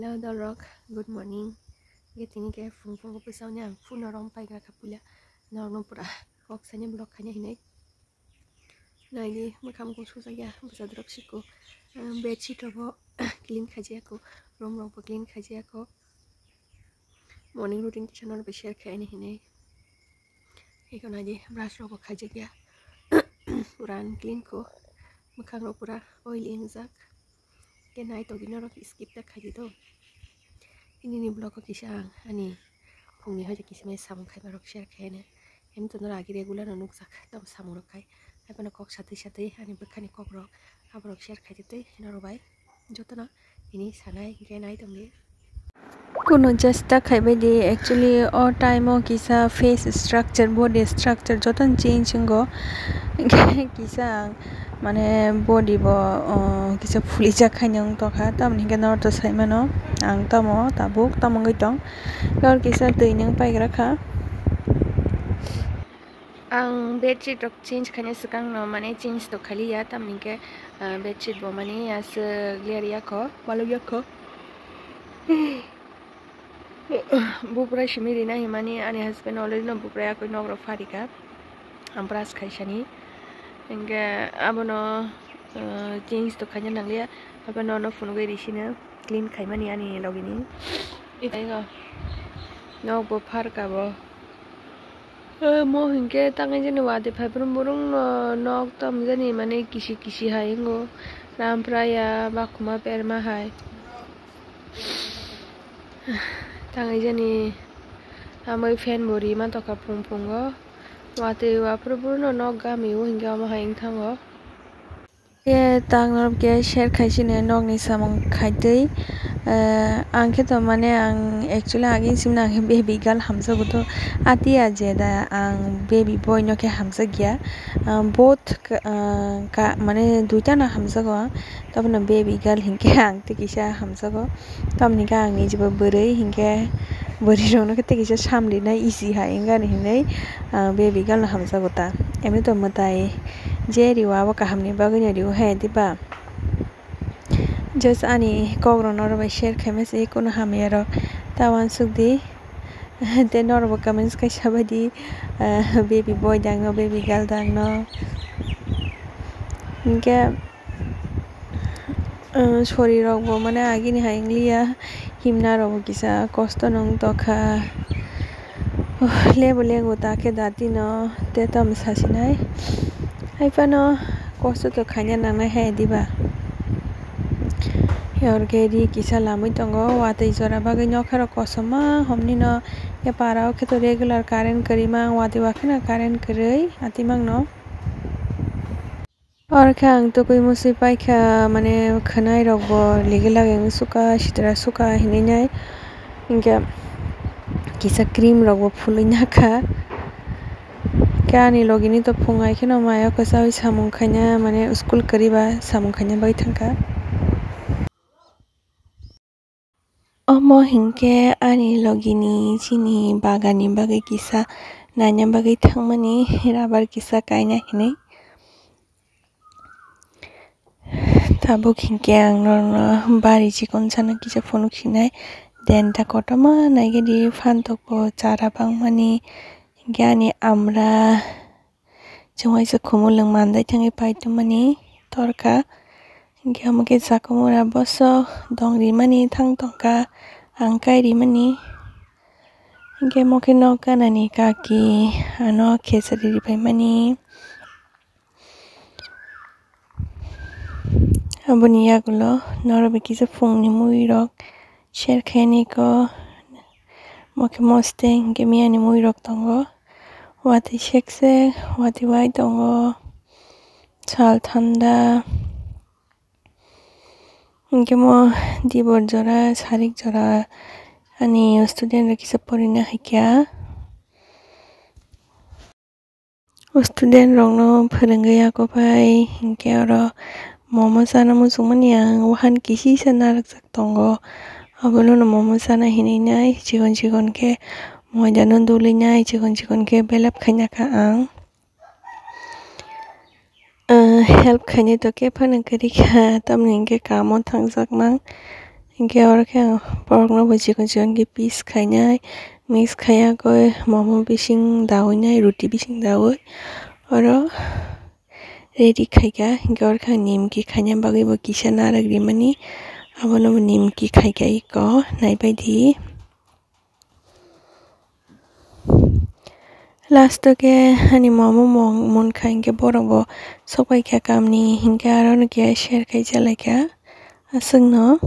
Hello Dorok, good morning. Getting ke fung fung ko pisaw niya fu norong pai ka kapula. Norong pura kok sanya blok kanya hinay. Na ini makam ko susa ya bisa drop siko. Bedsheet robo clean khaji ako. Room robo clean khaji ako. Morning routine ki channel pe share khay ni hinay. Iko na je brush robo khaji ya. Puran clean ko. Makam ro pura oil injak. Ke night to dinner skip ta khaji to. Ini blog ko kisang ani phungni hoje kisame samung khai marok share khaine em to nora agi regular nuk sak tam samung rok khai apana kok sathai sathai ani bekhani kok rok abrok share khai dite noro bai jotona ini sanai genai tongi kono just ta khai bai di actually all time o kisa face structure body structure joton change ngo kisang মানে body bo kisa phuli jakha nyang to kha tam ni ganor to sai mano ang tamo tabuk tamongai tong lor kisa tui nang pai gra kha ang bedsheet rok change khane sakang no mane change to khali ya tam ni ke bedsheet bo mane as clear ya ko balu ya ko bupra shimiri na himani ani husband already no bupra ya ko nogro farika ampras khaisani Enggak, abono jeans to kanya nang liya, abono no phone gay risina clean khai mani ani logini. Ito no bo par ka bo. Mo hingke tangai jene wade phai burung nok tam jani mane kisi hai ngo ram praya bakuma perma hai. Tangai jani amai fan bori man to ka phung go. Wate wapur no nog gami hingga ma haing thango ke tang nor ke share khaisine nog ni samung khaidei angke to mane ang actually agin simna baby girl hamsa buto atia je da ang baby boy no ke hamsa gya both ka mane duita na hamsa go tabna baby girl hingke ang te kisa hamsa go tamni ka ang ni jiba borei hingke bori rong no ke te kisa samli na easy ha inga ni hinai baby girl hamsa go ta emni to matai je riwa ba ka hamni ba gnya riwa hai diba just ani kogro nor ba share khames e kono hamero tawan sukdi te nor ba comments kai sabadi baby boy dang no baby girl dang no inga shori rok bo mane agini ha ingliya himna rok kisa kosto nong to kha lebo lengo ta ke dati no te tam sasinai hai pano kosto to khanya nang hai diba yor gedi kisa lamui tongo wate jora bagai nyokhara kosoma homni no ya para ke to regular current karima wate wakhna current krei atimang no और खांग तो कोई मुझसे पाई क्या मने खनाई रोग बो लेगे लगे सुका शितरा सुका हिने नाय इनका किसा क्रीम रोग बो फुली ना खा क्या नहीं लोग इन्हीं तो फुंगाई के ना माया कसा भी सामुं खन्या मने स्कूल करीबा सामुं खन्या बाई थंका अमो हिंके आनी लोगिनी चिनी बागानी बागे किसा नान्या बागे थंगमनी राबार किसा काइना हिने tabuk hingke ang no bari chikon sana kisa phone khinai den ta kotoma naige di fan tok po chara bang mani gyani amra chungai sa khumulung mandai thangi pai to mani torka gyamke sakumura boso dongri mani thang tongka angkai ri mani gemoke no kanani kaki ano khesari ri pai mani aboni yagulo norobe kisa phungni mui rok share khaini ko moke moste gemiani mui rok tongo wati shekse wati wai tongo chal thanda gemo dibor jora sarik jora ani student ra kisa porina haikya student rok no phorongoi ako pai hingke oro momo sana musungmani ang wahan kisi sana rakjak tongo abono no momo sana hinai chikon ke moida no duli nai chikon ke belap khanya ka ang help khanya to ke phana kari kha tamning ke kamo thangjak mang Hingga orang yang pork na baju kunci ke piece kayaknya mix kayak koi momo bising daunnya roti bising daun orang ready kayaknya hingga orang yang nimki kayaknya bagi bagi sana lagi mani abang abang nimki kayaknya iko naik di last ke hani momo mon kayaknya borong bo sopai kaya kami hingga orang ke share kayaknya lagi asing no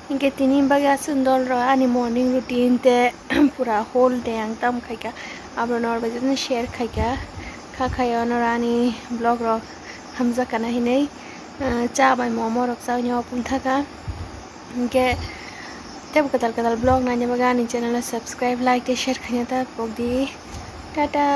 इनके तीन बगे सुंदर रहा अनि morning routine ते पूरा whole day अंग तम खाइका अब नॉर बजे ने शेयर खाइका खा खाया नरानी ब्लॉग रो हमजा कना ही नहीं चा बाय मोमो रक्सा न्यो पुंथा का इनके तब कतल ब्लॉग ना ने बगा नि चैनल सब्सक्राइब लाइक शेयर खाया था पोग दी टाटा।